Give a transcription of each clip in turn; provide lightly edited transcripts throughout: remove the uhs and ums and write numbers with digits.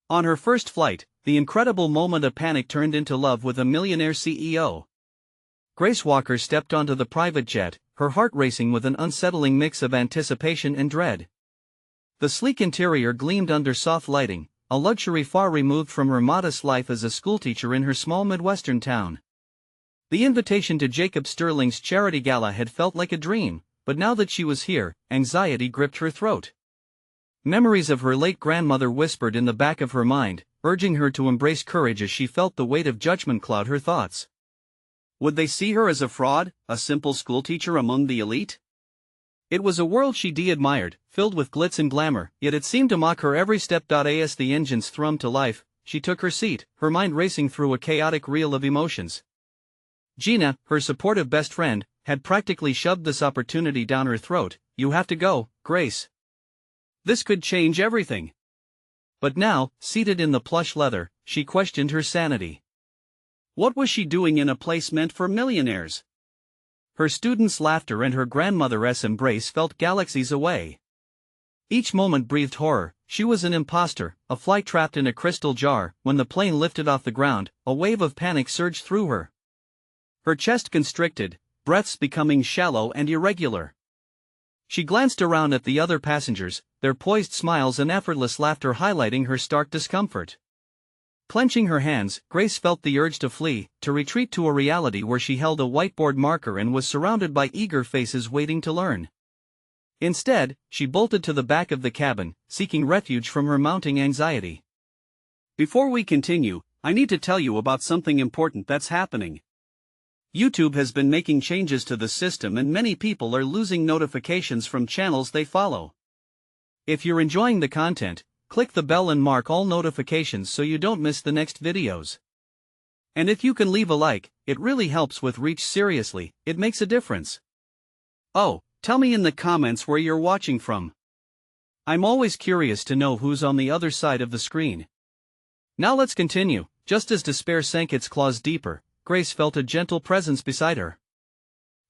On her first flight, the incredible moment of panic turned into love with a millionaire CEO. Grace Walker stepped onto the private jet, her heart racing with an unsettling mix of anticipation and dread. The sleek interior gleamed under soft lighting, a luxury far removed from her modest life as a schoolteacher in her small Midwestern town. The invitation to Jacob Sterling's charity gala had felt like a dream, but now that she was here, anxiety gripped her throat. Memories of her late grandmother whispered in the back of her mind, urging her to embrace courage as she felt the weight of judgment cloud her thoughts. Would they see her as a fraud, a simple schoolteacher among the elite? It was a world she admired, filled with glitz and glamour, yet it seemed to mock her every step. As the engines thrummed to life, she took her seat, her mind racing through a chaotic reel of emotions. Gina, her supportive best friend, had practically shoved this opportunity down her throat. "You have to go, Grace. This could change everything." But now, seated in the plush leather, she questioned her sanity. What was she doing in a place meant for millionaires? Her students' laughter and her grandmother's embrace felt galaxies away. Each moment breathed horror. She was an imposter, a fly trapped in a crystal jar. When the plane lifted off the ground, a wave of panic surged through her. Her chest constricted, breaths becoming shallow and irregular. She glanced around at the other passengers, their poised smiles and effortless laughter highlighting her stark discomfort. Clenching her hands, Grace felt the urge to flee, to retreat to a reality where she held a whiteboard marker and was surrounded by eager faces waiting to learn. Instead, she bolted to the back of the cabin, seeking refuge from her mounting anxiety. Before we continue, I need to tell you about something important that's happening. YouTube has been making changes to the system and many people are losing notifications from channels they follow. If you're enjoying the content, click the bell and mark all notifications so you don't miss the next videos. And if you can leave a like, it really helps with reach. Seriously, it makes a difference. Oh, tell me in the comments where you're watching from. I'm always curious to know who's on the other side of the screen. Now let's continue. Just as despair sank its claws deeper, Grace felt a gentle presence beside her.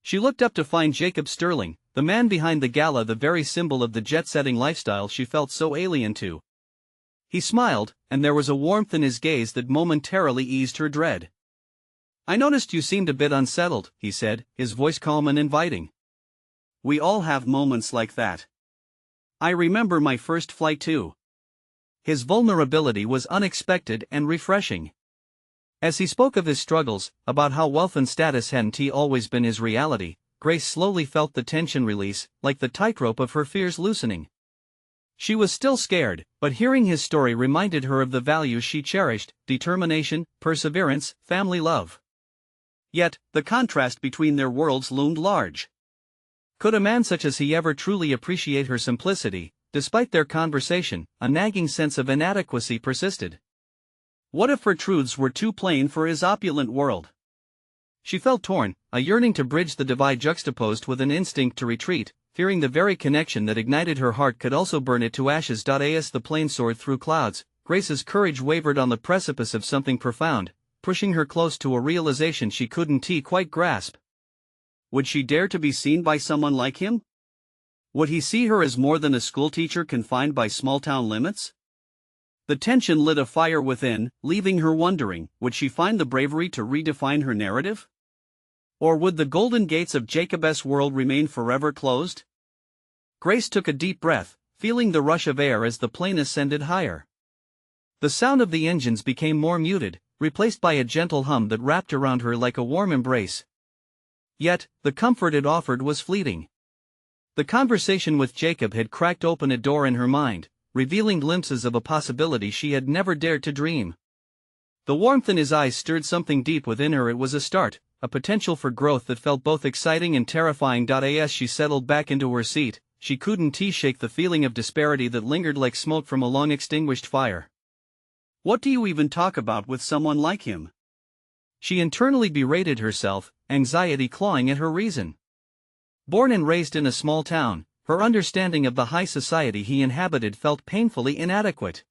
She looked up to find Jacob Sterling, the man behind the gala, the very symbol of the jet-setting lifestyle she felt so alien to. He smiled, and there was a warmth in his gaze that momentarily eased her dread. "I noticed you seemed a bit unsettled," he said, his voice calm and inviting. "We all have moments like that. I remember my first flight too." His vulnerability was unexpected and refreshing. As he spoke of his struggles, about how wealth and status hadn't always been his reality, Grace slowly felt the tension release, like the tightrope of her fears loosening. She was still scared, but hearing his story reminded her of the values she cherished: determination, perseverance, family love. Yet, the contrast between their worlds loomed large. Could a man such as he ever truly appreciate her simplicity? Despite their conversation, a nagging sense of inadequacy persisted. What if her truths were too plain for his opulent world? She felt torn, a yearning to bridge the divide juxtaposed with an instinct to retreat, fearing the very connection that ignited her heart could also burn it to ashes. As the plane soared through clouds, Grace's courage wavered on the precipice of something profound, pushing her close to a realization she couldn't quite grasp. Would she dare to be seen by someone like him? Would he see her as more than a schoolteacher confined by small-town limits? The tension lit a fire within, leaving her wondering, would she find the bravery to redefine her narrative? Or would the golden gates of Jacob's world remain forever closed? Grace took a deep breath, feeling the rush of air as the plane ascended higher. The sound of the engines became more muted, replaced by a gentle hum that wrapped around her like a warm embrace. Yet, the comfort it offered was fleeting. The conversation with Jacob had cracked open a door in her mind, revealing glimpses of a possibility she had never dared to dream. The warmth in his eyes stirred something deep within her. It was a start, a potential for growth that felt both exciting and terrifying. As she settled back into her seat, she couldn't shake the feeling of disparity that lingered like smoke from a long-extinguished fire. What do you even talk about with someone like him? She internally berated herself, anxiety clawing at her reason. Born and raised in a small town, her understanding of the high society he inhabited felt painfully inadequate.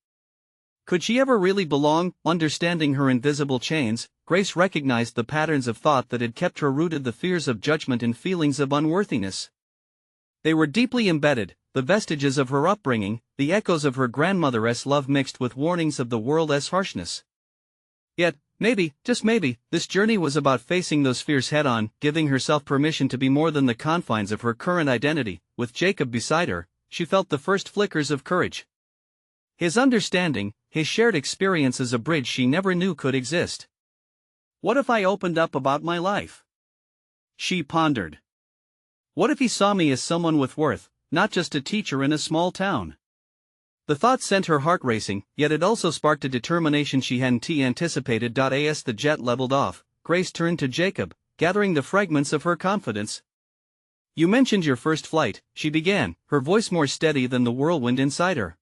Could she ever really belong? Understanding her invisible chains, Grace recognized the patterns of thought that had kept her rooted, the fears of judgment and feelings of unworthiness. They were deeply embedded, the vestiges of her upbringing, the echoes of her grandmother's love mixed with warnings of the world's harshness. Yet, maybe, just maybe, this journey was about facing those fears head-on, giving herself permission to be more than the confines of her current identity. With Jacob beside her, she felt the first flickers of courage. His understanding, his shared experience as a bridge she never knew could exist. What if I opened up about my life? She pondered. What if he saw me as someone with worth, not just a teacher in a small town? The thought sent her heart racing, yet it also sparked a determination she hadn't anticipated. As the jet leveled off, Grace turned to Jacob, gathering the fragments of her confidence. You mentioned your first flight, she began, her voice more steady than the whirlwind inside her.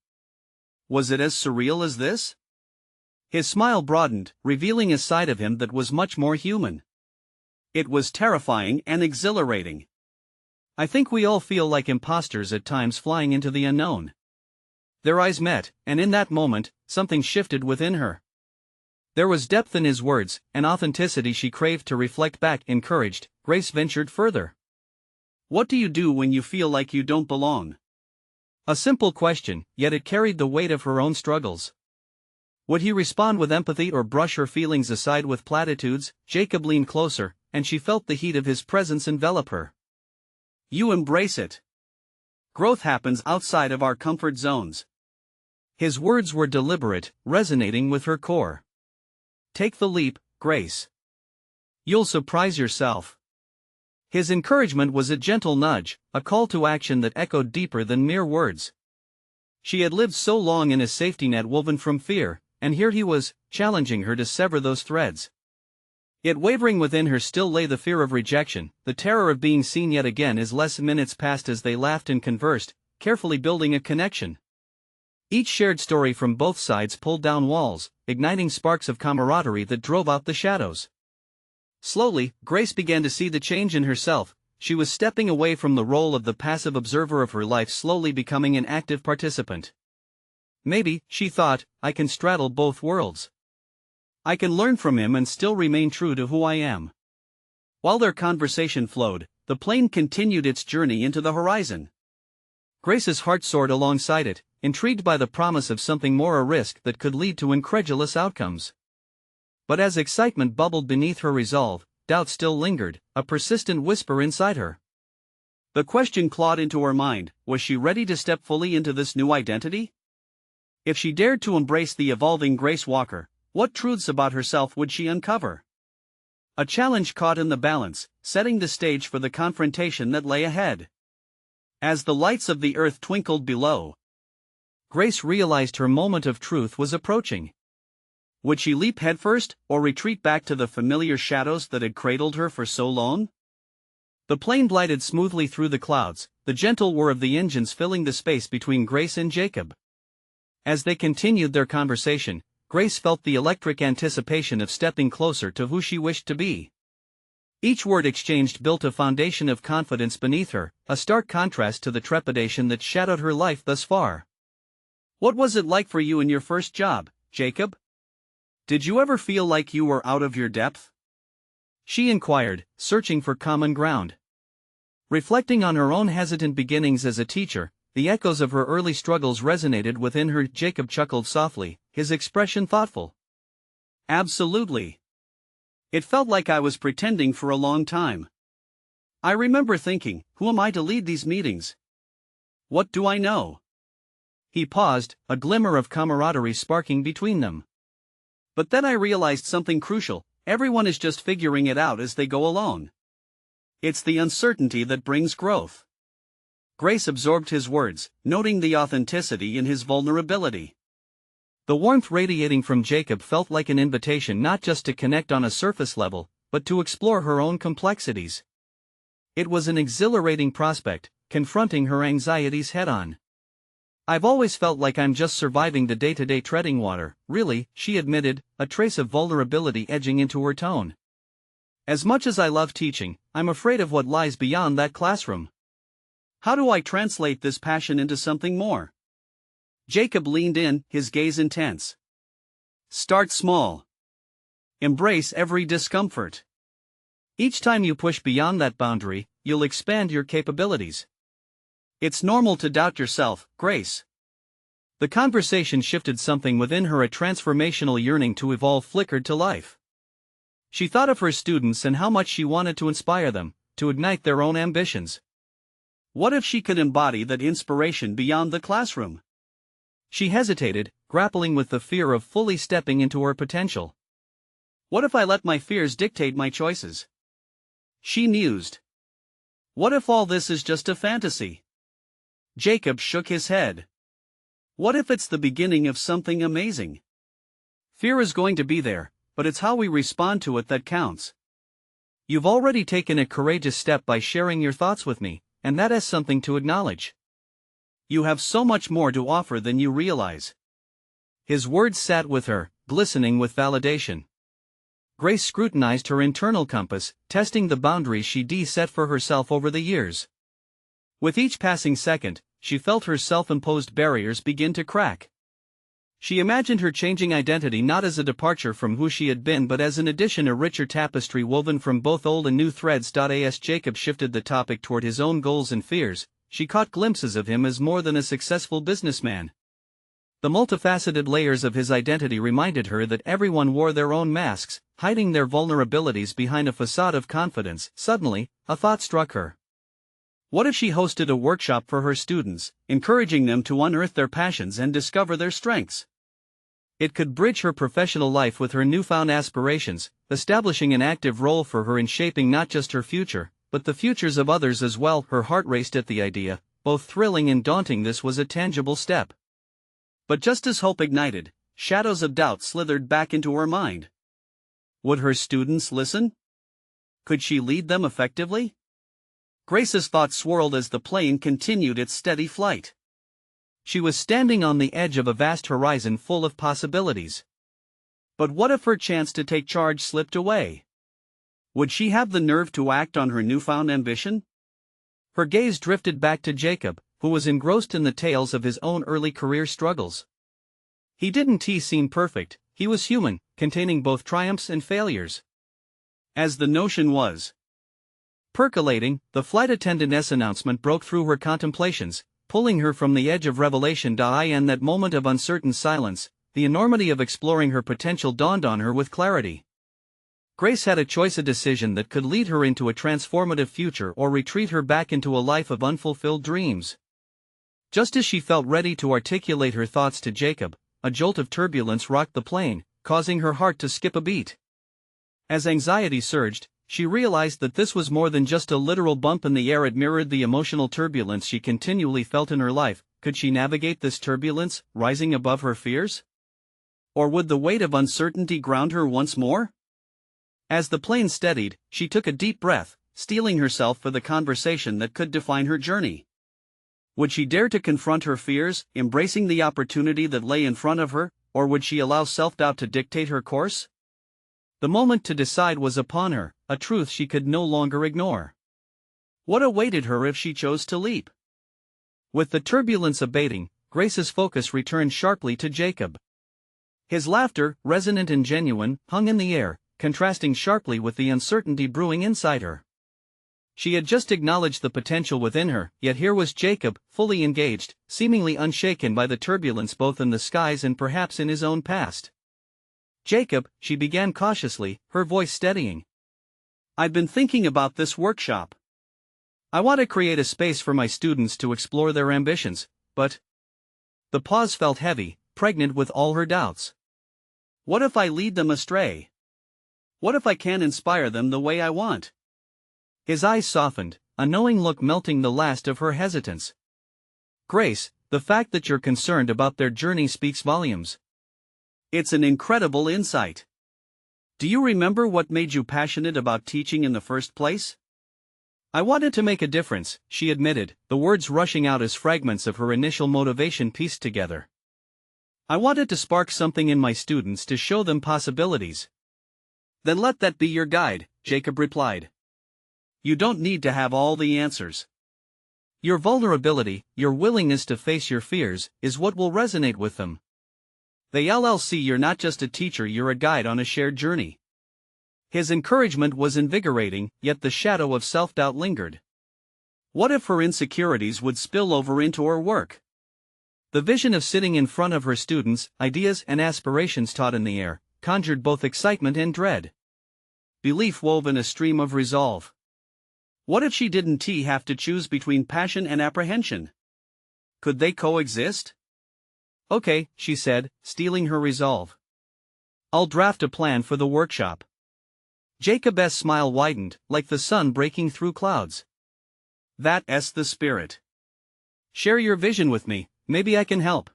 Was it as surreal as this? His smile broadened, revealing a side of him that was much more human. It was terrifying and exhilarating. I think we all feel like imposters at times flying into the unknown. Their eyes met, and in that moment, something shifted within her. There was depth in his words, an authenticity she craved to reflect back. Encouraged, Grace ventured further. What do you do when you feel like you don't belong? A simple question, yet it carried the weight of her own struggles. Would he respond with empathy or brush her feelings aside with platitudes? Jacob leaned closer, and she felt the heat of his presence envelop her. You embrace it. Growth happens outside of our comfort zones. His words were deliberate, resonating with her core. Take the leap, Grace. You'll surprise yourself. His encouragement was a gentle nudge, a call to action that echoed deeper than mere words. She had lived so long in a safety net woven from fear, and here he was, challenging her to sever those threads. Yet wavering within her still lay the fear of rejection, the terror of being seen yet again. As less minutes passed as they laughed and conversed, carefully building a connection. Each shared story from both sides pulled down walls, igniting sparks of camaraderie that drove out the shadows. Slowly, Grace began to see the change in herself. She was stepping away from the role of the passive observer of her life, slowly becoming an active participant. Maybe, she thought, I can straddle both worlds. I can learn from him and still remain true to who I am. While their conversation flowed, the plane continued its journey into the horizon. Grace's heart soared alongside it, intrigued by the promise of something more, a risk that could lead to incredulous outcomes. But as excitement bubbled beneath her resolve, doubt still lingered, a persistent whisper inside her. The question clawed into her mind, was she ready to step fully into this new identity? If she dared to embrace the evolving Grace Walker, what truths about herself would she uncover? A challenge caught in the balance, setting the stage for the confrontation that lay ahead. As the lights of the earth twinkled below, Grace realized her moment of truth was approaching. Would she leap headfirst, or retreat back to the familiar shadows that had cradled her for so long? The plane glided smoothly through the clouds, the gentle whir of the engines filling the space between Grace and Jacob. As they continued their conversation, Grace felt the electric anticipation of stepping closer to who she wished to be. Each word exchanged built a foundation of confidence beneath her, a stark contrast to the trepidation that shadowed her life thus far. What was it like for you in your first job, Jacob? Did you ever feel like you were out of your depth? She inquired, searching for common ground. Reflecting on her own hesitant beginnings as a teacher, the echoes of her early struggles resonated within her. Jacob chuckled softly, his expression thoughtful. Absolutely. It felt like I was pretending for a long time. I remember thinking, who am I to lead these meetings? What do I know? He paused, a glimmer of camaraderie sparking between them. But then I realized something crucial, everyone is just figuring it out as they go along. It's the uncertainty that brings growth. Grace absorbed his words, noting the authenticity in his vulnerability. The warmth radiating from Jacob felt like an invitation not just to connect on a surface level, but to explore her own complexities. It was an exhilarating prospect, confronting her anxieties head-on. I've always felt like I'm just surviving the day-to-day treading water, really, she admitted, a trace of vulnerability edging into her tone. As much as I love teaching, I'm afraid of what lies beyond that classroom. How do I translate this passion into something more? Jacob leaned in, his gaze intense. Start small. Embrace every discomfort. Each time you push beyond that boundary, you'll expand your capabilities. It's normal to doubt yourself, Grace. The conversation shifted something within her. A transformational yearning to evolve flickered to life. She thought of her students and how much she wanted to inspire them, to ignite their own ambitions. What if she could embody that inspiration beyond the classroom? She hesitated, grappling with the fear of fully stepping into her potential. What if I let my fears dictate my choices? She mused. What if all this is just a fantasy? Jacob shook his head. What if it's the beginning of something amazing? Fear is going to be there, but it's how we respond to it that counts. You've already taken a courageous step by sharing your thoughts with me, and that is something to acknowledge. You have so much more to offer than you realize. His words sat with her, glistening with validation. Grace scrutinized her internal compass, testing the boundaries she'd set for herself over the years. With each passing second, she felt her self-imposed barriers begin to crack. She imagined her changing identity not as a departure from who she had been but as an addition, a richer tapestry woven from both old and new threads. As Jacob shifted the topic toward his own goals and fears, she caught glimpses of him as more than a successful businessman. The multifaceted layers of his identity reminded her that everyone wore their own masks, hiding their vulnerabilities behind a facade of confidence. Suddenly, a thought struck her. What if she hosted a workshop for her students, encouraging them to unearth their passions and discover their strengths? It could bridge her professional life with her newfound aspirations, establishing an active role for her in shaping not just her future, but the futures of others as well. Her heart raced at the idea, both thrilling and daunting. This was a tangible step. But just as hope ignited, shadows of doubt slithered back into her mind. Would her students listen? Could she lead them effectively? Grace's thoughts swirled as the plane continued its steady flight. She was standing on the edge of a vast horizon full of possibilities. But what if her chance to take charge slipped away? Would she have the nerve to act on her newfound ambition? Her gaze drifted back to Jacob, who was engrossed in the tales of his own early career struggles. He didn't seem perfect, he was human, containing both triumphs and failures. As the notion was percolating, the flight attendant's announcement broke through her contemplations, pulling her from the edge of revelation. In that moment of uncertain silence, the enormity of exploring her potential dawned on her with clarity. Grace had a choice, a decision that could lead her into a transformative future or retreat her back into a life of unfulfilled dreams. Just as she felt ready to articulate her thoughts to Jacob, a jolt of turbulence rocked the plane, causing her heart to skip a beat. As anxiety surged, she realized that this was more than just a literal bump in the air. It mirrored the emotional turbulence she continually felt in her life. Could she navigate this turbulence, rising above her fears? Or would the weight of uncertainty ground her once more? As the plane steadied, she took a deep breath, steeling herself for the conversation that could define her journey. Would she dare to confront her fears, embracing the opportunity that lay in front of her, or would she allow self-doubt to dictate her course? The moment to decide was upon her, a truth she could no longer ignore. What awaited her if she chose to leap? With the turbulence abating, Grace's focus returned sharply to Jacob. His laughter, resonant and genuine, hung in the air, contrasting sharply with the uncertainty brewing inside her. She had just acknowledged the potential within her, yet here was Jacob, fully engaged, seemingly unshaken by the turbulence both in the skies and perhaps in his own past. Jacob, she began cautiously, her voice steadying. I've been thinking about this workshop. I want to create a space for my students to explore their ambitions, but... The pause felt heavy, pregnant with all her doubts. What if I lead them astray? What if I can't inspire them the way I want? His eyes softened, a knowing look melting the last of her hesitance. Grace, the fact that you're concerned about their journey speaks volumes. It's an incredible insight. Do you remember what made you passionate about teaching in the first place? I wanted to make a difference, she admitted, the words rushing out as fragments of her initial motivation pieced together. I wanted to spark something in my students to show them possibilities. Then let that be your guide, Jacob replied. You don't need to have all the answers. Your vulnerability, your willingness to face your fears, is what will resonate with them. They LLC you're not just a teacher, you're a guide on a shared journey. His encouragement was invigorating, yet the shadow of self-doubt lingered. What if her insecurities would spill over into her work? The vision of sitting in front of her students, ideas and aspirations taut in the air, conjured both excitement and dread. Belief wove in a stream of resolve. What if she didn't have to choose between passion and apprehension? Could they coexist? Okay, she said, steeling her resolve. I'll draft a plan for the workshop. Jacob's smile widened, like the sun breaking through clouds. That's the spirit. Share your vision with me, maybe I can help.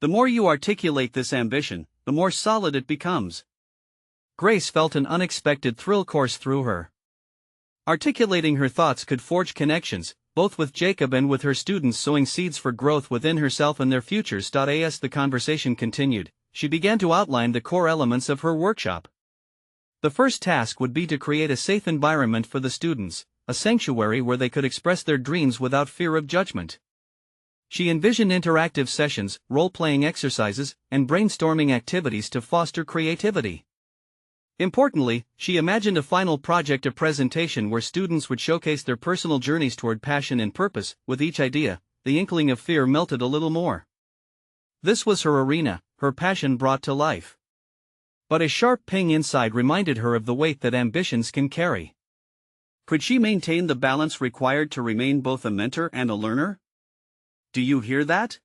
The more you articulate this ambition, the more solid it becomes. Grace felt an unexpected thrill course through her. Articulating her thoughts could forge connections, both with Jacob and with her students, sowing seeds for growth within herself and their futures. As the conversation continued, she began to outline the core elements of her workshop. The first task would be to create a safe environment for the students, a sanctuary where they could express their dreams without fear of judgment. She envisioned interactive sessions, role-playing exercises, and brainstorming activities to foster creativity. Importantly, she imagined a final project or presentation where students would showcase their personal journeys toward passion and purpose. With each idea, the inkling of fear melted a little more. This was her arena, her passion brought to life. But a sharp ping inside reminded her of the weight that ambitions can carry. Could she maintain the balance required to remain both a mentor and a learner? Do you hear that?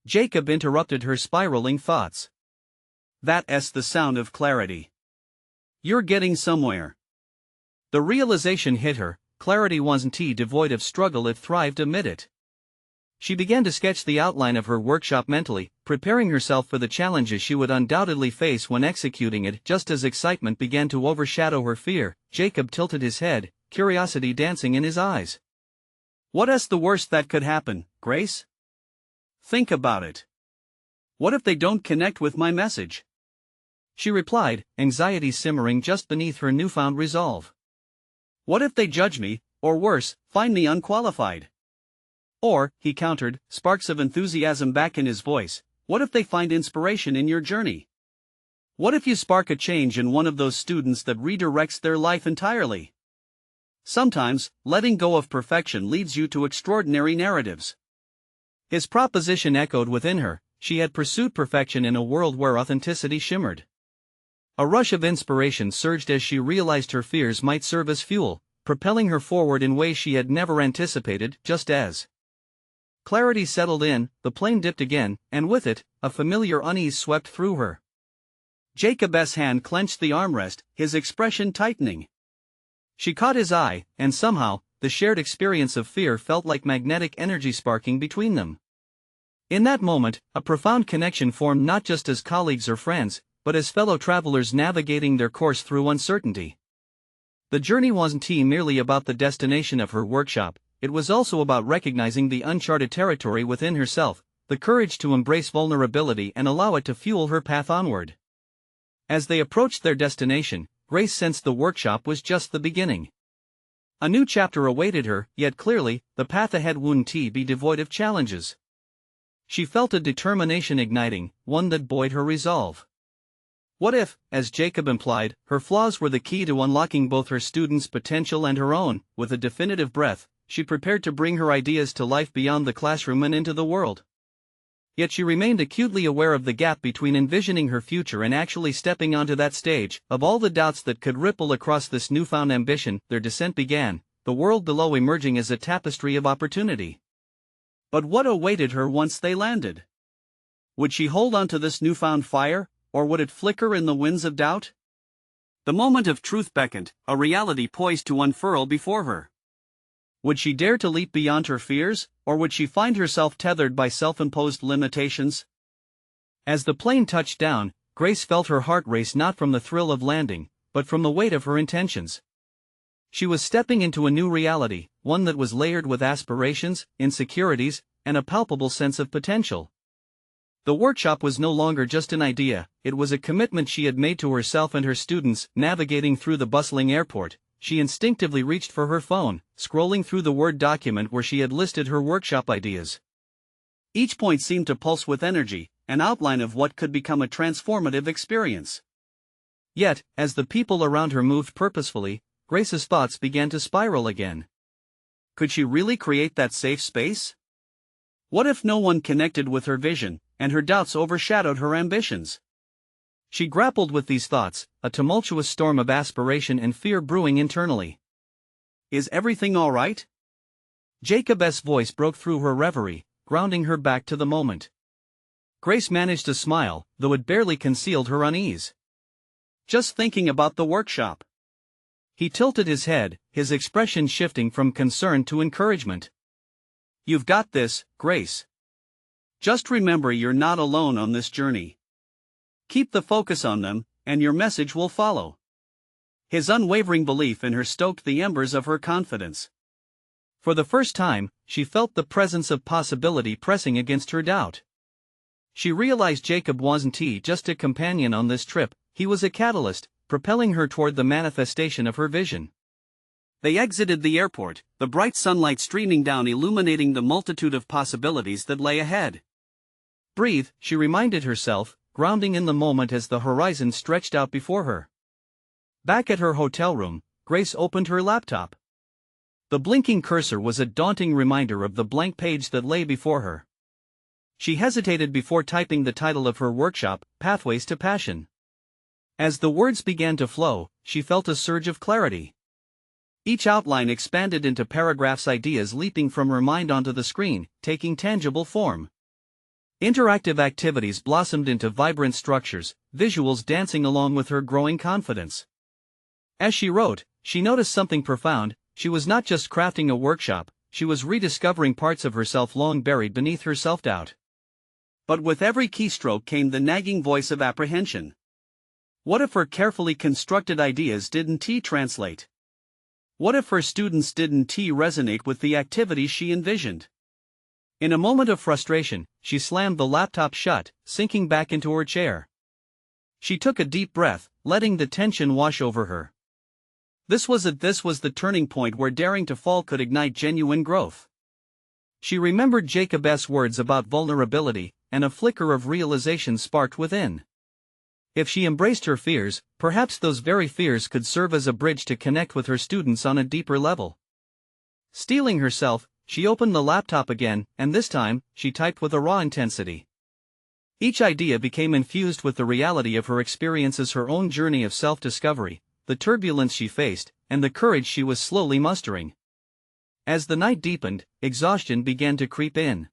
Jacob interrupted her spiraling thoughts. That's the sound of clarity. You're getting somewhere. The realization hit her, clarity wasn't devoid of struggle, it thrived amid it. She began to sketch the outline of her workshop mentally, preparing herself for the challenges she would undoubtedly face when executing it. Just as excitement began to overshadow her fear, Jacob tilted his head, curiosity dancing in his eyes. What's the worst that could happen, Grace? Think about it. What if they don't connect with my message? She replied, anxiety simmering just beneath her newfound resolve. What if they judge me, or worse, find me unqualified? Or, he countered, sparks of enthusiasm back in his voice, what if they find inspiration in your journey? What if you spark a change in one of those students that redirects their life entirely? Sometimes, letting go of perfection leads you to extraordinary narratives. His proposition echoed within her. She had pursued perfection in a world where authenticity shimmered. A rush of inspiration surged as she realized her fears might serve as fuel, propelling her forward in ways she had never anticipated. Just as clarity settled in, the plane dipped again, and with it, a familiar unease swept through her. Jacob's hand clenched the armrest, his expression tightening. She caught his eye, and somehow, the shared experience of fear felt like magnetic energy sparking between them. In that moment, a profound connection formed, not just as colleagues or friends, but as fellow travelers navigating their course through uncertainty. The journey wasn't merely about the destination of her workshop, it was also about recognizing the uncharted territory within herself, the courage to embrace vulnerability and allow it to fuel her path onward. As they approached their destination, Grace sensed the workshop was just the beginning. A new chapter awaited her, yet clearly, the path ahead wouldn't be devoid of challenges. She felt a determination igniting, one that buoyed her resolve. What if, as Jacob implied, her flaws were the key to unlocking both her students' potential and her own? With a definitive breath, she prepared to bring her ideas to life beyond the classroom and into the world. Yet she remained acutely aware of the gap between envisioning her future and actually stepping onto that stage. Of all the doubts that could ripple across this newfound ambition, their descent began, the world below emerging as a tapestry of opportunity. But what awaited her once they landed? Would she hold on to this newfound fire, or would it flicker in the winds of doubt? The moment of truth beckoned, a reality poised to unfurl before her. Would she dare to leap beyond her fears, or would she find herself tethered by self-imposed limitations? As the plane touched down, Grace felt her heart race, not from the thrill of landing, but from the weight of her intentions. She was stepping into a new reality, one that was layered with aspirations, insecurities, and a palpable sense of potential. The workshop was no longer just an idea, it was a commitment she had made to herself and her students. Navigating through the bustling airport, she instinctively reached for her phone, scrolling through the Word document where she had listed her workshop ideas. Each point seemed to pulse with energy, an outline of what could become a transformative experience. Yet, as the people around her moved purposefully, Grace's thoughts began to spiral again. Could she really create that safe space? What if no one connected with her vision, and her doubts overshadowed her ambitions? She grappled with these thoughts, a tumultuous storm of aspiration and fear brewing internally. Is everything all right? Jacob's voice broke through her reverie, grounding her back to the moment. Grace managed a smile, though it barely concealed her unease. Just thinking about the workshop. He tilted his head, his expression shifting from concern to encouragement. You've got this, Grace. Just remember you're not alone on this journey. Keep the focus on them, and your message will follow. His unwavering belief in her stoked the embers of her confidence. For the first time, she felt the presence of possibility pressing against her doubt. She realized Jacob wasn't just a companion on this trip, he was a catalyst, propelling her toward the manifestation of her vision. They exited the airport, the bright sunlight streaming down illuminating the multitude of possibilities that lay ahead. Breathe, she reminded herself, grounding in the moment as the horizon stretched out before her. Back at her hotel room, Grace opened her laptop. The blinking cursor was a daunting reminder of the blank page that lay before her. She hesitated before typing the title of her workshop, Pathways to Passion. As the words began to flow, she felt a surge of clarity. Each outline expanded into paragraphs, ideas leaping from her mind onto the screen, taking tangible form. Interactive activities blossomed into vibrant structures, visuals dancing along with her growing confidence. As she wrote, she noticed something profound. She was not just crafting a workshop, she was rediscovering parts of herself long buried beneath her self-doubt. But with every keystroke came the nagging voice of apprehension. What if her carefully constructed ideas didn't translate? What if her students didn't resonate with the activities she envisioned? In a moment of frustration, she slammed the laptop shut, sinking back into her chair. She took a deep breath, letting the tension wash over her. This was the turning point where daring to fall could ignite genuine growth. She remembered Jacob's words about vulnerability, and a flicker of realization sparked within. If she embraced her fears, perhaps those very fears could serve as a bridge to connect with her students on a deeper level. Steeling herself, she opened the laptop again, and this time, she typed with a raw intensity. Each idea became infused with the reality of her experiences, her own journey of self-discovery, the turbulence she faced, and the courage she was slowly mustering. As the night deepened, exhaustion began to creep in.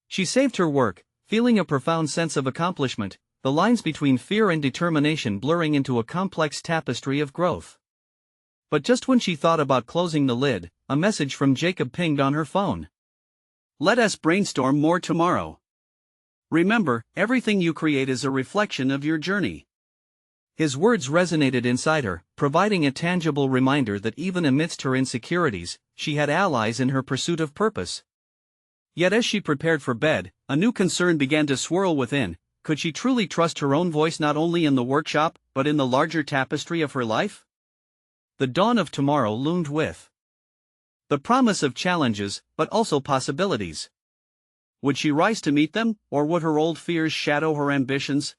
She saved her work, feeling a profound sense of accomplishment, the lines between fear and determination blurring into a complex tapestry of growth. But just when she thought about closing the lid, a message from Jacob pinged on her phone. Let us brainstorm more tomorrow. Remember, everything you create is a reflection of your journey. His words resonated inside her, providing a tangible reminder that even amidst her insecurities, she had allies in her pursuit of purpose. Yet as she prepared for bed, a new concern began to swirl within. Could she truly trust her own voice not only in the workshop, but in the larger tapestry of her life? The dawn of tomorrow loomed with the promise of challenges, but also possibilities. Would she rise to meet them, or would her old fears shadow her ambitions?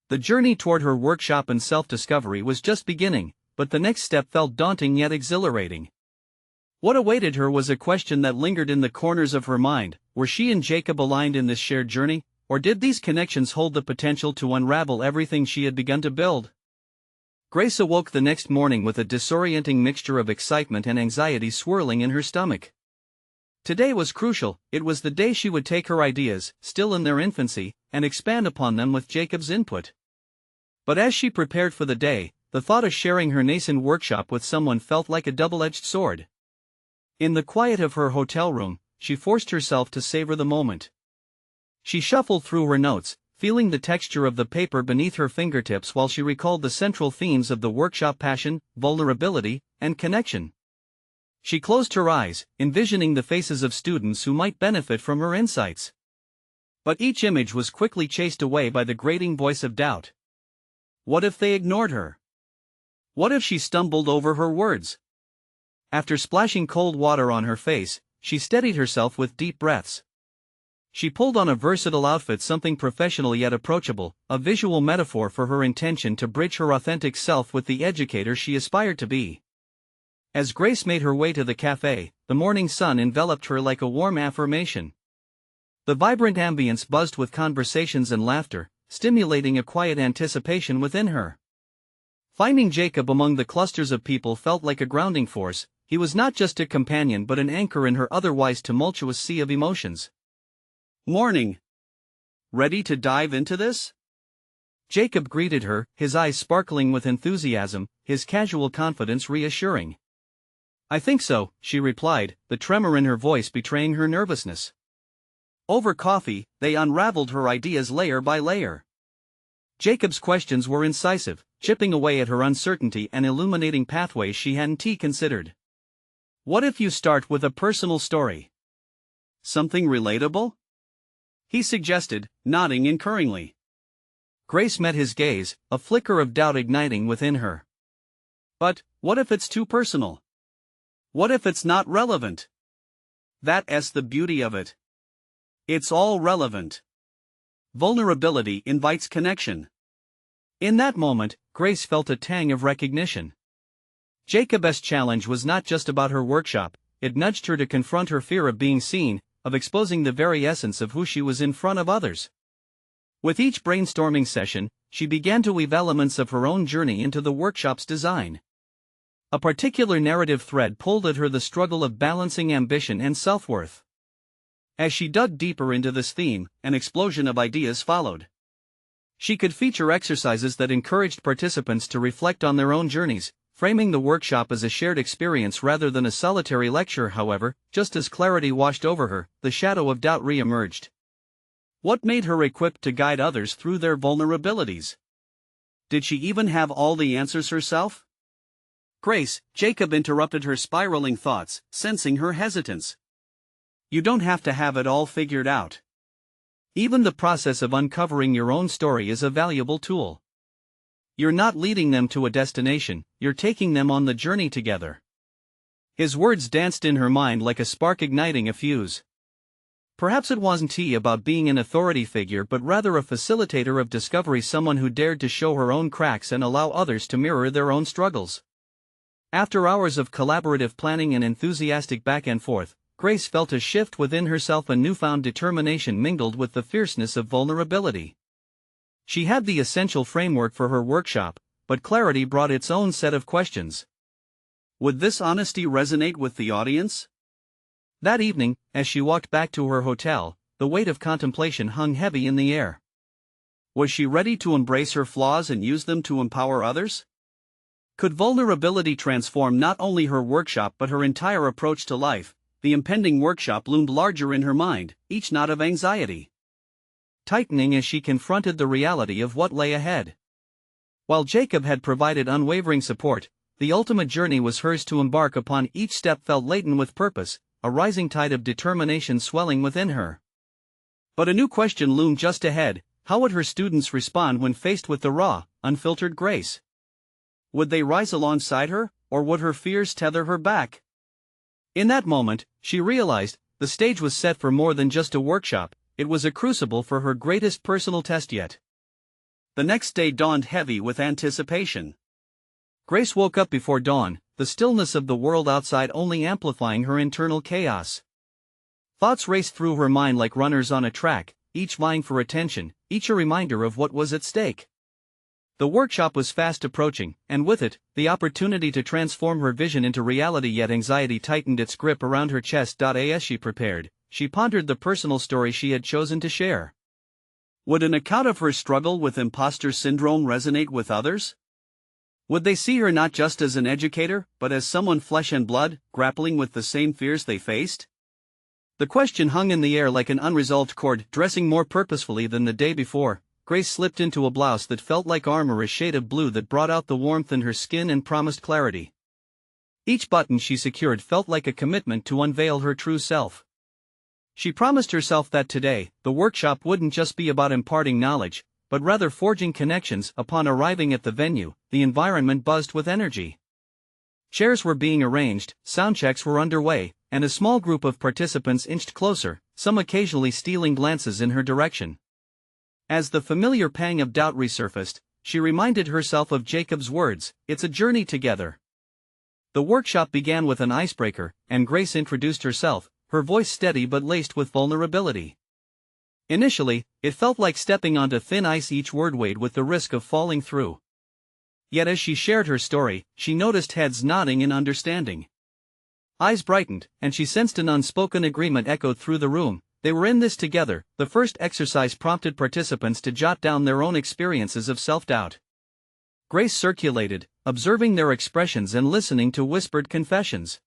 The journey toward her workshop and self-discovery was just beginning, but the next step felt daunting yet exhilarating. What awaited her was a question that lingered in the corners of her mind. Were she and Jacob aligned in this shared journey, or did these connections hold the potential to unravel everything she had begun to build? Grace awoke the next morning with a disorienting mixture of excitement and anxiety swirling in her stomach. Today was crucial. It was the day she would take her ideas, still in their infancy, and expand upon them with Jacob's input. But as she prepared for the day, the thought of sharing her nascent workshop with someone felt like a double-edged sword. In the quiet of her hotel room, she forced herself to savor the moment. She shuffled through her notes, feeling the texture of the paper beneath her fingertips while she recalled the central themes of the workshop: passion, vulnerability, and connection. She closed her eyes, envisioning the faces of students who might benefit from her insights. But each image was quickly chased away by the grating voice of doubt. What if they ignored her? What if she stumbled over her words? After splashing cold water on her face, she steadied herself with deep breaths. She pulled on a versatile outfit, something professional yet approachable, a visual metaphor for her intention to bridge her authentic self with the educator she aspired to be. As Grace made her way to the cafe, the morning sun enveloped her like a warm affirmation. The vibrant ambience buzzed with conversations and laughter, stimulating a quiet anticipation within her. Finding Jacob among the clusters of people felt like a grounding force. He was not just a companion but an anchor in her otherwise tumultuous sea of emotions. Morning. Ready to dive into this? Jacob greeted her, his eyes sparkling with enthusiasm, his casual confidence reassuring. I think so, she replied, the tremor in her voice betraying her nervousness. Over coffee, they unraveled her ideas layer by layer. Jacob's questions were incisive, chipping away at her uncertainty and illuminating pathways she hadn't considered. What if you start with a personal story? Something relatable? He suggested, nodding encouragingly. Grace met his gaze, a flicker of doubt igniting within her. But, what if it's too personal? What if it's not relevant? That's the beauty of it. It's all relevant. Vulnerability invites connection. In that moment, Grace felt a tang of recognition. Jacob's challenge was not just about her workshop, it nudged her to confront her fear of being seen, of exposing the very essence of who she was in front of others. With each brainstorming session, she began to weave elements of her own journey into the workshop's design. A particular narrative thread pulled at her, the struggle of balancing ambition and self-worth. As she dug deeper into this theme, an explosion of ideas followed. She could feature exercises that encouraged participants to reflect on their own journeys, framing the workshop as a shared experience rather than a solitary lecture. However, just as clarity washed over her, the shadow of doubt re-emerged. What made her equipped to guide others through their vulnerabilities? Did she even have all the answers herself? Grace, Jacob interrupted her spiraling thoughts, sensing her hesitance. You don't have to have it all figured out. Even the process of uncovering your own story is a valuable tool. You're not leading them to a destination, you're taking them on the journey together. His words danced in her mind like a spark igniting a fuse. Perhaps it wasn't about being an authority figure but rather a facilitator of discovery, someone who dared to show her own cracks and allow others to mirror their own struggles. After hours of collaborative planning and enthusiastic back and forth, Grace felt a shift within herself, a newfound determination mingled with the fierceness of vulnerability. She had the essential framework for her workshop, but clarity brought its own set of questions. Would this honesty resonate with the audience? That evening, as she walked back to her hotel, the weight of contemplation hung heavy in the air. Was she ready to embrace her flaws and use them to empower others? Could vulnerability transform not only her workshop but her entire approach to life? The impending workshop loomed larger in her mind, each knot of anxiety tightening as she confronted the reality of what lay ahead. While Jacob had provided unwavering support, the ultimate journey was hers to embark upon. Each step felt laden with purpose, a rising tide of determination swelling within her. But a new question loomed just ahead: how would her students respond when faced with the raw, unfiltered Grace? Would they rise alongside her, or would her fears tether her back? In that moment, she realized, the stage was set for more than just a workshop, it was a crucible for her greatest personal test yet. The next day dawned heavy with anticipation. Grace woke up before dawn, the stillness of the world outside only amplifying her internal chaos. Thoughts raced through her mind like runners on a track, each vying for attention, each a reminder of what was at stake. The workshop was fast approaching, and with it, the opportunity to transform her vision into reality. Yet anxiety tightened its grip around her chest. As she prepared, she pondered the personal story she had chosen to share. Would an account of her struggle with imposter syndrome resonate with others? Would they see her not just as an educator, but as someone flesh and blood, grappling with the same fears they faced? The question hung in the air like an unresolved chord. Dressing more purposefully than the day before, Grace slipped into a blouse that felt like armor, a shade of blue that brought out the warmth in her skin and promised clarity. Each button she secured felt like a commitment to unveil her true self. She promised herself that today, the workshop wouldn't just be about imparting knowledge, but rather forging connections. Upon arriving at the venue, the environment buzzed with energy. Chairs were being arranged, sound checks were underway, and a small group of participants inched closer, some occasionally stealing glances in her direction. As the familiar pang of doubt resurfaced, she reminded herself of Jacob's words, "It's a journey together." The workshop began with an icebreaker, and Grace introduced herself, her voice steady but laced with vulnerability. Initially, it felt like stepping onto thin ice, each word weighed with the risk of falling through. Yet as she shared her story, she noticed heads nodding in understanding. Eyes brightened, and she sensed an unspoken agreement echoed through the room. They were in this together. The first exercise prompted participants to jot down their own experiences of self-doubt. Grace circulated, observing their expressions and listening to whispered confessions.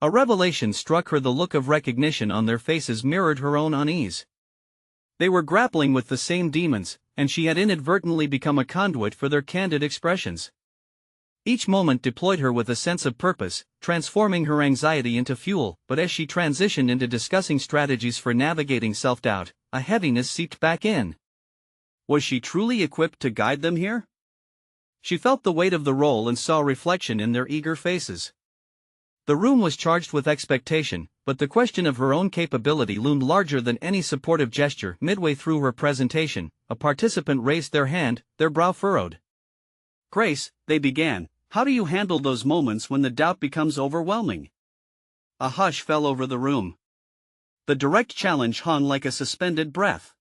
A revelation struck her: the look of recognition on their faces mirrored her own unease. They were grappling with the same demons, and she had inadvertently become a conduit for their candid expressions. Each moment deployed her with a sense of purpose, transforming her anxiety into fuel. But as she transitioned into discussing strategies for navigating self-doubt, a heaviness seeped back in. Was she truly equipped to guide them here? She felt the weight of the role and saw reflection in their eager faces. The room was charged with expectation, but the question of her own capability loomed larger than any supportive gesture. Midway through her presentation, a participant raised their hand, their brow furrowed. "Grace," they began, "how do you handle those moments when the doubt becomes overwhelming?" A hush fell over the room. The direct challenge hung like a suspended breath.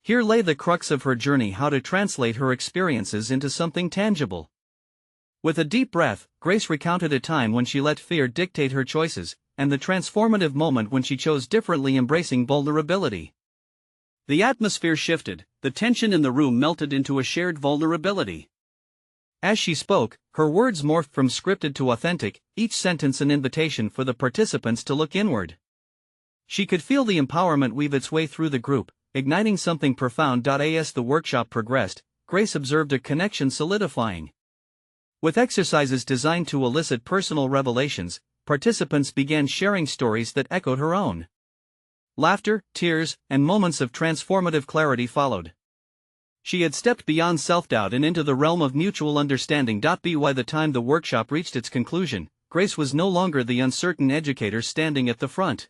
Here lay the crux of her journey: how to translate her experiences into something tangible. With a deep breath, Grace recounted a time when she let fear dictate her choices, and the transformative moment when she chose differently, embracing vulnerability. The atmosphere shifted, the tension in the room melted into a shared vulnerability. As she spoke, her words morphed from scripted to authentic, each sentence an invitation for the participants to look inward. She could feel the empowerment weave its way through the group, igniting something profound. As the workshop progressed, Grace observed a connection solidifying. With exercises designed to elicit personal revelations, participants began sharing stories that echoed her own. Laughter, tears, and moments of transformative clarity followed. She had stepped beyond self-doubt and into the realm of mutual understanding. By the time the workshop reached its conclusion, Grace was no longer the uncertain educator standing at the front.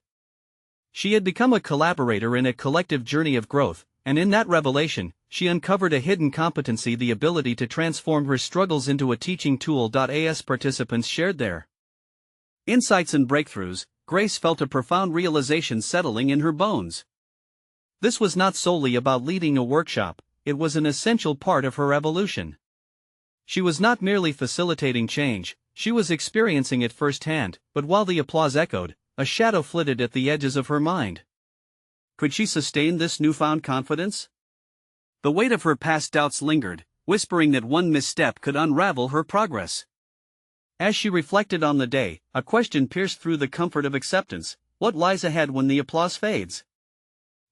She had become a collaborator in a collective journey of growth, and in that revelation, she uncovered a hidden competency: the ability to transform her struggles into a teaching tool. As participants shared their insights and breakthroughs, Grace felt a profound realization settling in her bones. This was not solely about leading a workshop, it was an essential part of her evolution. She was not merely facilitating change, she was experiencing it firsthand. But while the applause echoed, a shadow flitted at the edges of her mind. Could she sustain this newfound confidence? The weight of her past doubts lingered, whispering that one misstep could unravel her progress. As she reflected on the day, a question pierced through the comfort of acceptance: what lies ahead when the applause fades?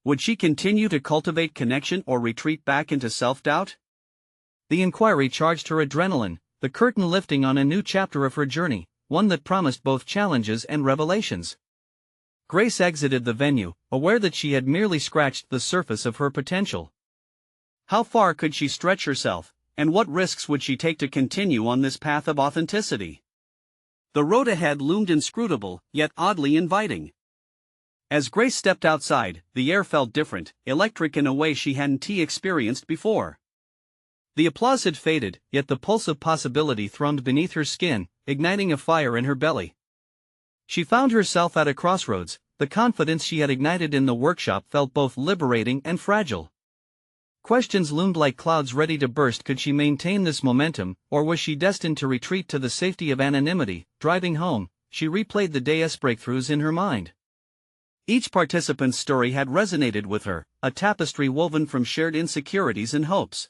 Would she continue to cultivate connection or retreat back into self-doubt? The inquiry charged her adrenaline, the curtain lifting on a new chapter of her journey, one that promised both challenges and revelations. Grace exited the venue, aware that she had merely scratched the surface of her potential. How far could she stretch herself, and what risks would she take to continue on this path of authenticity? The road ahead loomed inscrutable, yet oddly inviting. As Grace stepped outside, the air felt different, electric in a way she hadn't experienced before. The applause had faded, yet the pulse of possibility thrummed beneath her skin, igniting a fire in her belly. She found herself at a crossroads. The confidence she had ignited in the workshop felt both liberating and fragile. Questions loomed like clouds ready to burst. Could she maintain this momentum, or was she destined to retreat to the safety of anonymity? Driving home, she replayed the day's breakthroughs in her mind. Each participant's story had resonated with her, a tapestry woven from shared insecurities and hopes.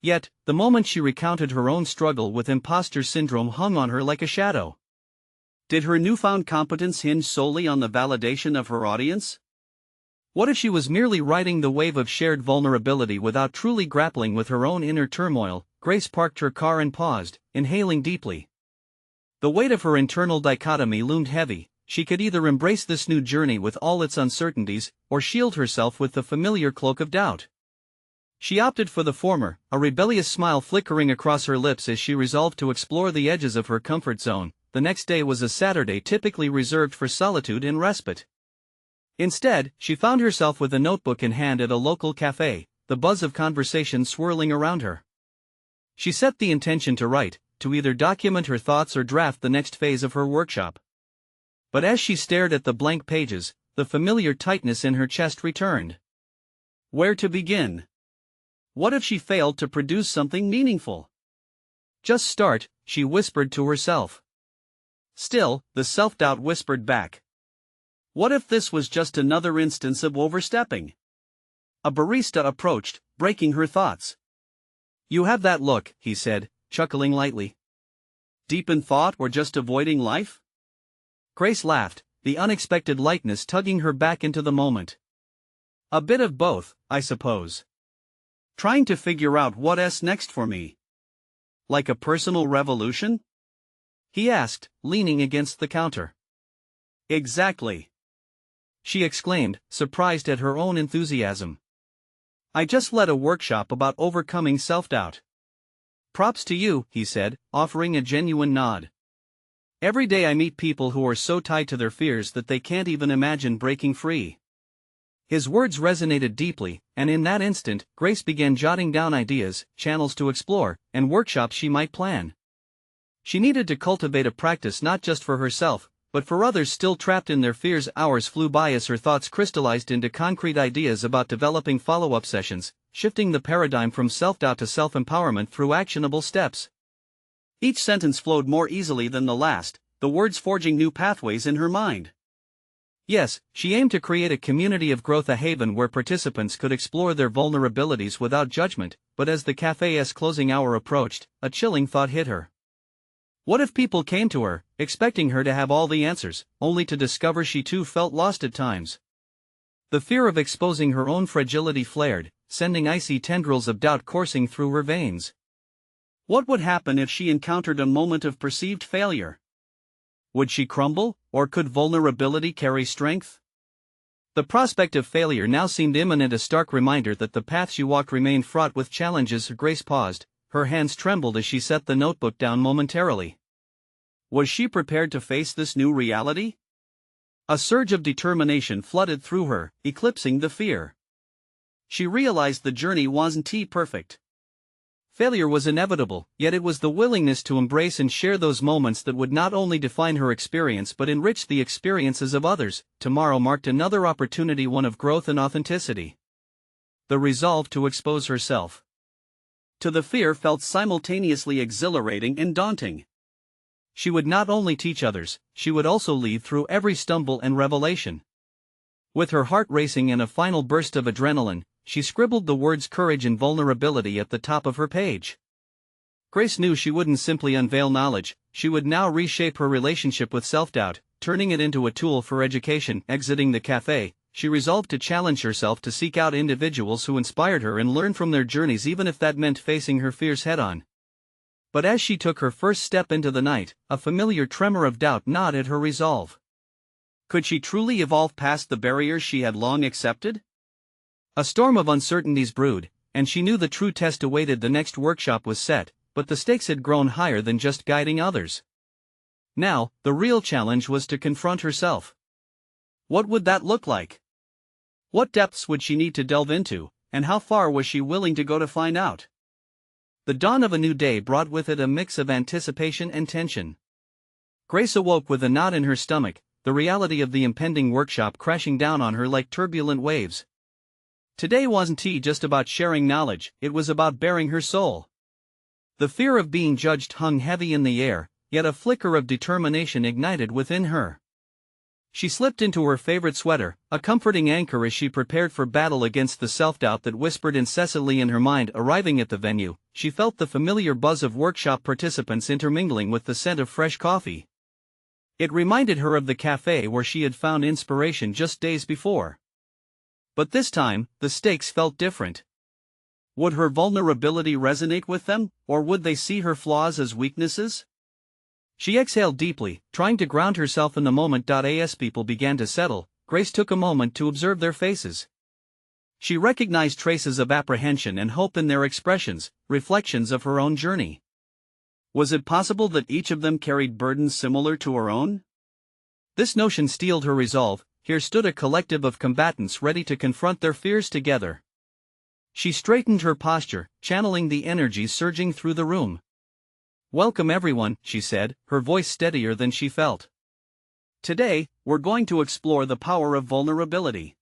Yet, the moment she recounted her own struggle with imposter syndrome hung on her like a shadow. Did her newfound competence hinge solely on the validation of her audience? What if she was merely riding the wave of shared vulnerability without truly grappling with her own inner turmoil? Grace parked her car and paused, inhaling deeply. The weight of her internal dichotomy loomed heavy. She could either embrace this new journey with all its uncertainties, or shield herself with the familiar cloak of doubt. She opted for the former, a rebellious smile flickering across her lips as she resolved to explore the edges of her comfort zone. The next day was a Saturday typically reserved for solitude and respite. Instead, she found herself with a notebook in hand at a local cafe, the buzz of conversation swirling around her. She set the intention to write, to either document her thoughts or draft the next phase of her workshop. But as she stared at the blank pages, the familiar tightness in her chest returned. Where to begin? What if she failed to produce something meaningful? Just start, she whispered to herself. Still, the self-doubt whispered back. What if this was just another instance of overstepping? A barista approached, breaking her thoughts. You have that look, he said, chuckling lightly. Deep in thought or just avoiding life? Grace laughed, the unexpected lightness tugging her back into the moment. A bit of both, I suppose. Trying to figure out what's next for me. Like a personal revolution? He asked, leaning against the counter. Exactly. She exclaimed, surprised at her own enthusiasm. I just led a workshop about overcoming self-doubt. Props to you, he said, offering a genuine nod. Every day I meet people who are so tied to their fears that they can't even imagine breaking free. His words resonated deeply, and in that instant, Grace began jotting down ideas, channels to explore, and workshops she might plan. She needed to cultivate a practice not just for herself, but for others still trapped in their fears. Hours flew by as her thoughts crystallized into concrete ideas about developing follow-up sessions, shifting the paradigm from self-doubt to self-empowerment through actionable steps. Each sentence flowed more easily than the last, the words forging new pathways in her mind. Yes, she aimed to create a community of growth, a haven where participants could explore their vulnerabilities without judgment, but as the cafe's closing hour approached, a chilling thought hit her. What if people came to her, expecting her to have all the answers, only to discover she too felt lost at times? The fear of exposing her own fragility flared, sending icy tendrils of doubt coursing through her veins. What would happen if she encountered a moment of perceived failure? Would she crumble, or could vulnerability carry strength? The prospect of failure now seemed imminent, a stark reminder that the path she walked remained fraught with challenges. Grace paused, her hands trembled as she set the notebook down momentarily. Was she prepared to face this new reality? A surge of determination flooded through her, eclipsing the fear. She realized the journey wasn't perfect. Failure was inevitable, yet it was the willingness to embrace and share those moments that would not only define her experience but enrich the experiences of others. Tomorrow marked another opportunity, one of growth and authenticity. The resolve to expose herself to the fear felt simultaneously exhilarating and daunting. She would not only teach others, she would also lead through every stumble and revelation. With her heart racing and a final burst of adrenaline, she scribbled the words courage and vulnerability at the top of her page. Grace knew she wouldn't simply unveil knowledge, she would now reshape her relationship with self-doubt, turning it into a tool for education. Exiting the cafe, she resolved to challenge herself to seek out individuals who inspired her and learn from their journeys, even if that meant facing her fears head-on. But as she took her first step into the night, a familiar tremor of doubt gnawed at her resolve. Could she truly evolve past the barriers she had long accepted? A storm of uncertainties brewed, and she knew the true test awaited. The next workshop was set, but the stakes had grown higher than just guiding others. Now, the real challenge was to confront herself. What would that look like? What depths would she need to delve into, and how far was she willing to go to find out? The dawn of a new day brought with it a mix of anticipation and tension. Grace awoke with a knot in her stomach, the reality of the impending workshop crashing down on her like turbulent waves. Today wasn't just about sharing knowledge, it was about baring her soul. The fear of being judged hung heavy in the air, yet a flicker of determination ignited within her. She slipped into her favorite sweater, a comforting anchor as she prepared for battle against the self-doubt that whispered incessantly in her mind. Arriving at the venue, she felt the familiar buzz of workshop participants intermingling with the scent of fresh coffee. It reminded her of the cafe where she had found inspiration just days before. But this time, the stakes felt different. Would her vulnerability resonate with them, or would they see her flaws as weaknesses? She exhaled deeply, trying to ground herself in the moment. As people began to settle, Grace took a moment to observe their faces. She recognized traces of apprehension and hope in their expressions, reflections of her own journey. Was it possible that each of them carried burdens similar to her own? This notion steeled her resolve. Here stood a collective of combatants ready to confront their fears together. She straightened her posture, channeling the energies surging through the room. Welcome everyone, she said, her voice steadier than she felt. Today, we're going to explore the power of vulnerability.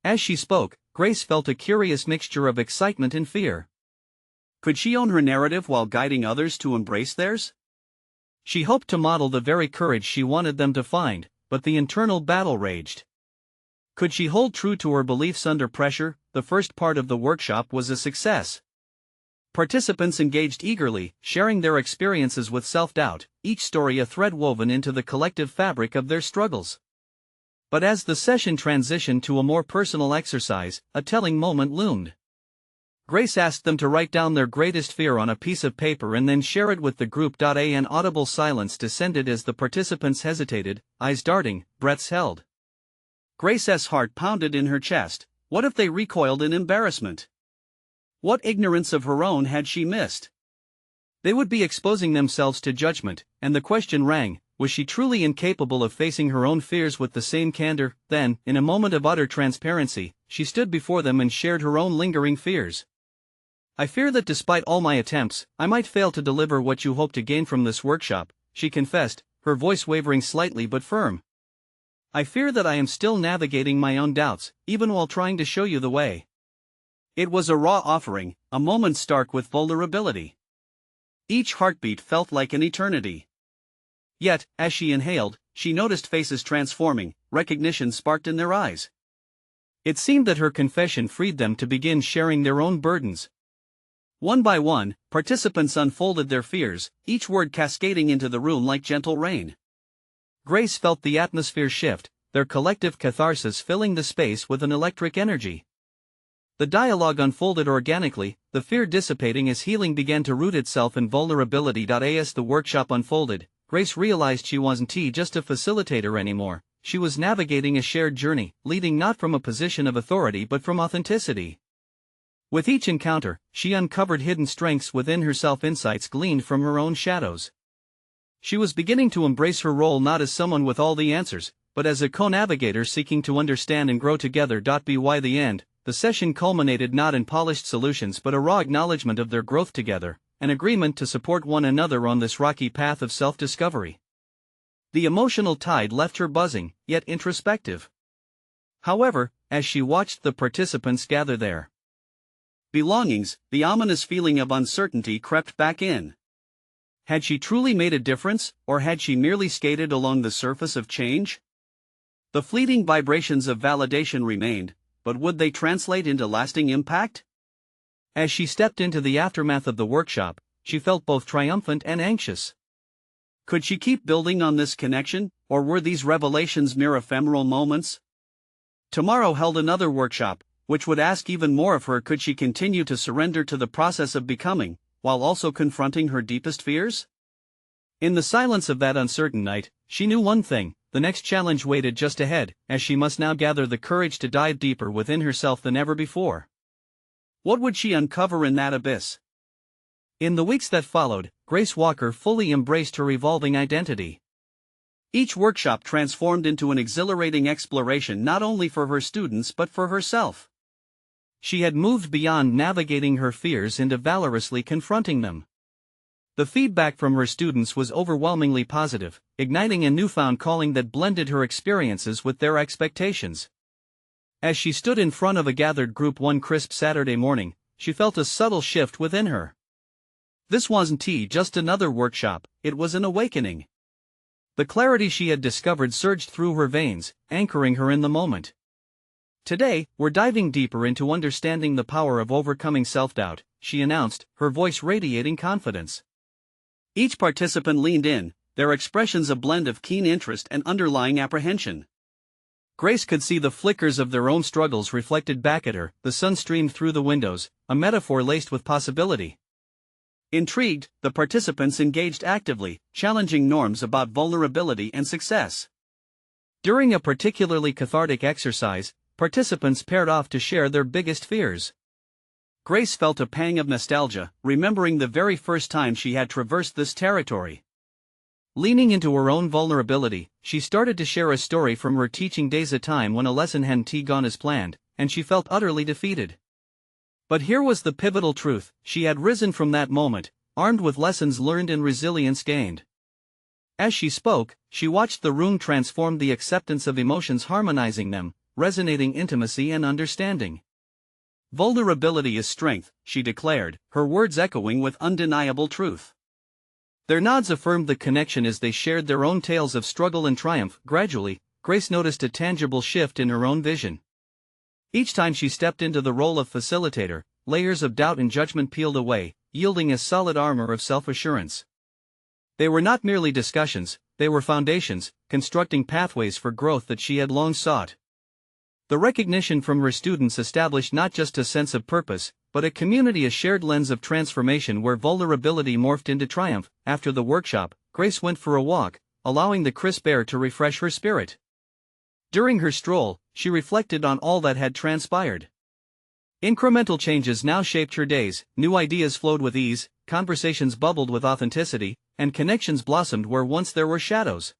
As she spoke, Grace felt a curious mixture of excitement and fear. Could she own her narrative while guiding others to embrace theirs? She hoped to model the very courage she wanted them to find, but the internal battle raged. Could she hold true to her beliefs under pressure? The first part of the workshop was a success. Participants engaged eagerly, sharing their experiences with self-doubt, each story a thread woven into the collective fabric of their struggles. But as the session transitioned to a more personal exercise, a telling moment loomed. Grace asked them to write down their greatest fear on a piece of paper and then share it with the group. An audible silence descended as the participants hesitated, eyes darting, breaths held. Grace's heart pounded in her chest. What if they recoiled in embarrassment? What ignorance of her own had she missed? They would be exposing themselves to judgment, and the question rang, was she truly incapable of facing her own fears with the same candor? Then, in a moment of utter transparency, she stood before them and shared her own lingering fears. I fear that despite all my attempts, I might fail to deliver what you hope to gain from this workshop, she confessed, her voice wavering slightly but firm. I fear that I am still navigating my own doubts, even while trying to show you the way. It was a raw offering, a moment stark with vulnerability. Each heartbeat felt like an eternity. Yet, as she inhaled, she noticed faces transforming, recognition sparked in their eyes. It seemed that her confession freed them to begin sharing their own burdens. One by one, participants unfolded their fears, each word cascading into the room like gentle rain. Grace felt the atmosphere shift, their collective catharsis filling the space with an electric energy. The dialogue unfolded organically, the fear dissipating as healing began to root itself in vulnerability. As the workshop unfolded, Grace realized she wasn't just a facilitator anymore, she was navigating a shared journey, leading not from a position of authority but from authenticity. With each encounter, she uncovered hidden strengths within herself, insights gleaned from her own shadows. She was beginning to embrace her role not as someone with all the answers, but as a co-navigator seeking to understand and grow together. By the end, the session culminated not in polished solutions but a raw acknowledgement of their growth together, an agreement to support one another on this rocky path of self-discovery. The emotional tide left her buzzing, yet introspective. However, as she watched the participants gather their belongings, the ominous feeling of uncertainty crept back in. Had she truly made a difference, or had she merely skated along the surface of change? The fleeting vibrations of validation remained, but would they translate into lasting impact? As she stepped into the aftermath of the workshop, she felt both triumphant and anxious. Could she keep building on this connection, or were these revelations mere ephemeral moments? Tomorrow held another workshop, which would ask even more of her. Could she continue to surrender to the process of becoming, while also confronting her deepest fears? In the silence of that uncertain night, she knew one thing: the next challenge waited just ahead, as she must now gather the courage to dive deeper within herself than ever before. What would she uncover in that abyss? In the weeks that followed, Grace Walker fully embraced her evolving identity. Each workshop transformed into an exhilarating exploration not only for her students but for herself. She had moved beyond navigating her fears into valorously confronting them. The feedback from her students was overwhelmingly positive, igniting a newfound calling that blended her experiences with their expectations. As she stood in front of a gathered group one crisp Saturday morning, she felt a subtle shift within her. This wasn't just another workshop, it was an awakening. The clarity she had discovered surged through her veins, anchoring her in the moment. Today, we're diving deeper into understanding the power of overcoming self-doubt, she announced, her voice radiating confidence. Each participant leaned in, their expressions a blend of keen interest and underlying apprehension. Grace could see the flickers of their own struggles reflected back at her. The sun streamed through the windows, a metaphor laced with possibility. Intrigued, the participants engaged actively, challenging norms about vulnerability and success. During a particularly cathartic exercise, participants paired off to share their biggest fears. Grace felt a pang of nostalgia, remembering the very first time she had traversed this territory. Leaning into her own vulnerability, she started to share a story from her teaching days, a time when a lesson hadn't gone as planned, and she felt utterly defeated. But here was the pivotal truth: she had risen from that moment, armed with lessons learned and resilience gained. As she spoke, she watched the room transform, the acceptance of emotions harmonizing them, resonating intimacy and understanding. "Vulnerability is strength," she declared, her words echoing with undeniable truth. Their nods affirmed the connection as they shared their own tales of struggle and triumph. Gradually, Grace noticed a tangible shift in her own vision. Each time she stepped into the role of facilitator, layers of doubt and judgment peeled away, yielding a solid armor of self-assurance. They were not merely discussions, they were foundations, constructing pathways for growth that she had long sought. The recognition from her students established not just a sense of purpose, but a community, a shared lens of transformation where vulnerability morphed into triumph. After the workshop, Grace went for a walk, allowing the crisp air to refresh her spirit. During her stroll, she reflected on all that had transpired. Incremental changes now shaped her days, new ideas flowed with ease, conversations bubbled with authenticity, and connections blossomed where once there were shadows.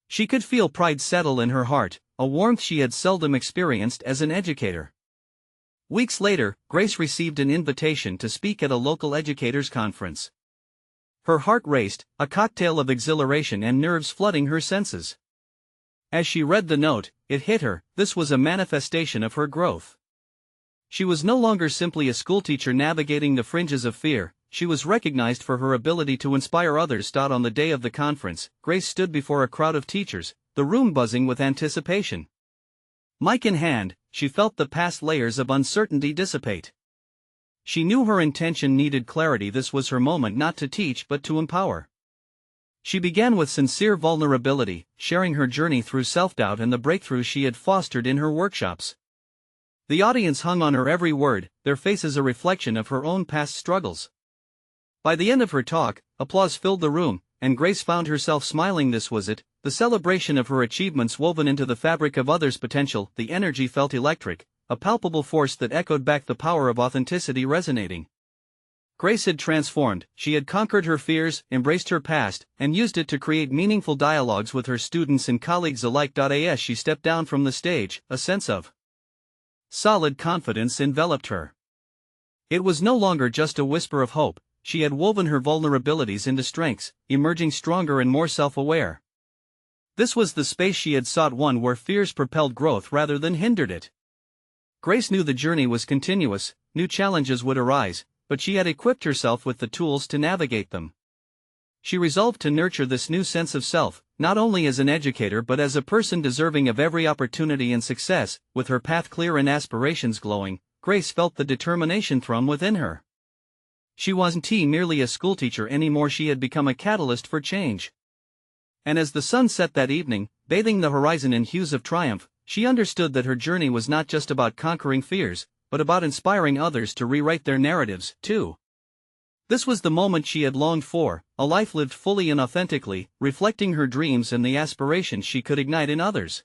She could feel pride settle in her heart, a warmth she had seldom experienced as an educator. Weeks later, Grace received an invitation to speak at a local educators' conference. Her heart raced, a cocktail of exhilaration and nerves flooding her senses. As she read the note, it hit her, this was a manifestation of her growth. She was no longer simply a schoolteacher navigating the fringes of fear, she was recognized for her ability to inspire others. On the day of the conference, Grace stood before a crowd of teachers, the room buzzing with anticipation. Mic in hand, she felt the past layers of uncertainty dissipate. She knew her intention needed clarity. This was her moment, not to teach but to empower. She began with sincere vulnerability, sharing her journey through self-doubt and the breakthroughs she had fostered in her workshops. The audience hung on her every word, their faces a reflection of her own past struggles. By the end of her talk, applause filled the room, and Grace found herself smiling. This was it, the celebration of her achievements woven into the fabric of others' potential. The energy felt electric, a palpable force that echoed back, the power of authenticity resonating. Grace had transformed, she had conquered her fears, embraced her past, and used it to create meaningful dialogues with her students and colleagues alike. As she stepped down from the stage, a sense of solid confidence enveloped her. It was no longer just a whisper of hope, she had woven her vulnerabilities into strengths, emerging stronger and more self-aware. This was the space she had sought, one where fears propelled growth rather than hindered it. Grace knew the journey was continuous, new challenges would arise, but she had equipped herself with the tools to navigate them. She resolved to nurture this new sense of self, not only as an educator but as a person deserving of every opportunity and success. With her path clear and aspirations glowing, Grace felt the determination thrum within her. She wasn't merely a schoolteacher anymore, she had become a catalyst for change. And as the sun set that evening, bathing the horizon in hues of triumph, she understood that her journey was not just about conquering fears, but about inspiring others to rewrite their narratives, too. This was the moment she had longed for, a life lived fully and authentically, reflecting her dreams and the aspirations she could ignite in others.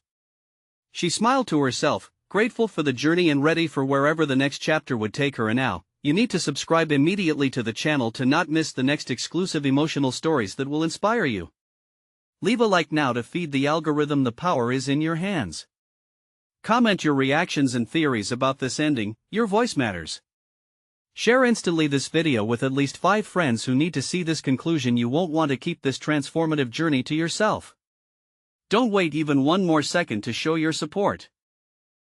She smiled to herself, grateful for the journey and ready for wherever the next chapter would take her. And now, you need to subscribe immediately to the channel to not miss the next exclusive emotional stories that will inspire you. Leave a like now to feed the algorithm. The power is in your hands. Comment your reactions and theories about this ending, your voice matters. Share instantly this video with at least 5 friends who need to see this conclusion. You won't want to keep this transformative journey to yourself. Don't wait even one more second to show your support.